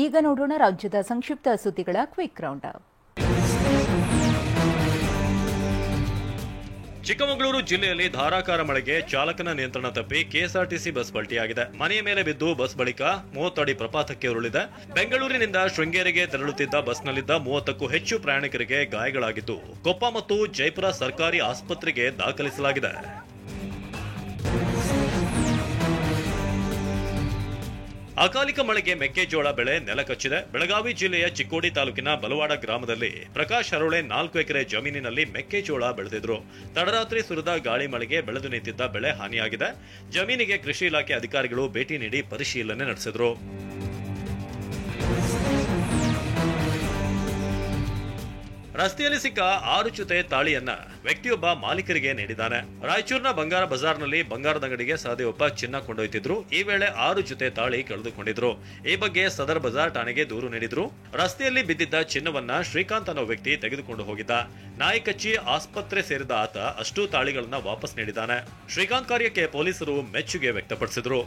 ಈಗ ನೋಡೋಣ ರಾಜ್ಯದ ಸಂಕ್ಷಿಪ್ತ ಸುದ್ದಿಗಳ ಕ್ವಿಕ್ ರೌಂಡ್ ಅಪ್. ಚಿಕ್ಕಮಗಳೂರು ಜಿಲ್ಲೆಯಲ್ಲಿ ಧಾರಾಕಾರ ಮಳೆಗೆ ಚಾಲಕನ ನಿಯಂತ್ರಣ ತಪ್ಪಿ ಕೆಎಸ್ಆರ್ಟಿಸಿ ಬಸ್ ಪಲ್ಟಿಯಾಗಿದೆ. ಮನೆಯ ಮೇಲೆ ಬಿದ್ದು ಬಸ್ ಬಳಿಕ 30 ಅಡಿ ಪ್ರಪಾತಕ್ಕೆ ಉರುಳಿದೆ. ಬೆಂಗಳೂರಿನಿಂದ ಶೃಂಗೇರಿಗೆ ತೆರಳುತ್ತಿದ್ದ ಬಸ್ನಲ್ಲಿದ್ದ 30ಕ್ಕೂ ಹೆಚ್ಚು ಪ್ರಯಾಣಿಕರಿಗೆ ಗಾಯಗಳಾಗಿದ್ದು, ಕೊಪ್ಪ ಮತ್ತು ಜೈಪುರ ಸರ್ಕಾರಿ ಆಸ್ಪತ್ರೆಗೆ ದಾಖಲಿಸಲಾಗಿದೆ. ಅಕಾಲಿಕ ಮಳೆಗೆ ಮೆಕ್ಕೆಜೋಳ ಬೆಳೆ ನೆಲಕಚ್ಚಿದೆ. ಬೆಳಗಾವಿ ಜಿಲ್ಲೆಯ ಚಿಕ್ಕೋಡಿ ತಾಲೂಕಿನ ಬಲವಾಡ ಗ್ರಾಮದಲ್ಲಿ ಪ್ರಕಾಶ್ ಹರೋಳೆ 4 ಎಕರೆ ಜಮೀನಿನಲ್ಲಿ ಮೆಕ್ಕೆಜೋಳ ಬೆಳೆದಿದ್ರು. ತಡರಾತ್ರಿ ಸುರಿದ ಗಾಳಿ ಮಳೆಗೆ ಬೆಳೆದು ನಿಂತಿದ್ದ ಬೆಳೆ ಹಾನಿಯಾಗಿದೆ. ಜಮೀನಿಗೆ ಕೃಷಿ ಇಲಾಖೆ ಅಧಿಕಾರಿಗಳು ಭೇಟಿ ನೀಡಿ ಪರಿಶೀಲನೆ ನಡೆಸಿದ್ರು. ರಸ್ತೆಯಲ್ಲಿ ಸಿಕ್ಕ 6 ಜೊತೆ ತಾಳಿಯನ್ನ ವ್ಯಕ್ತಿಯೊಬ್ಬ ಮಾಲೀಕರಿಗೆ ನೀಡಿದ್ದಾನೆ. ರಾಯಚೂರಿನ ಬಂಗಾರ ಬಜಾರ್ನಲ್ಲಿ ಬಂಗಾರದ ಅಂಗಡಿಗೆ ಸಹದೇವಪ್ಪ ಚಿನ್ನ ಕೊಂಡೊಯ್ತಿದ್ರು. ಈ ವೇಳೆ 6 ಜೊತೆ ತಾಳಿ ಕಳೆದುಕೊಂಡಿದ್ರು. ಈ ಬಗ್ಗೆ ಸದರ್ ಬಜಾರ್ ಠಾಣೆಗೆ ದೂರು ನೀಡಿದ್ರು. ರಸ್ತೆಯಲ್ಲಿ ಬಿದ್ದಿದ್ದ ಚಿನ್ನವನ್ನ ಶ್ರೀಕಾಂತ್ ಅನ್ನೋ ವ್ಯಕ್ತಿ ತೆಗೆದುಕೊಂಡು ಹೋಗಿದ್ದ. ನಾಯಿ ಕಚ್ಚಿ ಆಸ್ಪತ್ರೆ ಸೇರಿದ ಆತ ಅಷ್ಟೂ ತಾಳಿಗಳನ್ನ ವಾಪಸ್ ನೀಡಿದ್ದಾನೆ. ಶ್ರೀಕಾಂತ್ ಕಾರ್ಯಕ್ಕೆ ಪೊಲೀಸರು ಮೆಚ್ಚುಗೆ ವ್ಯಕ್ತಪಡಿಸಿದ್ರು.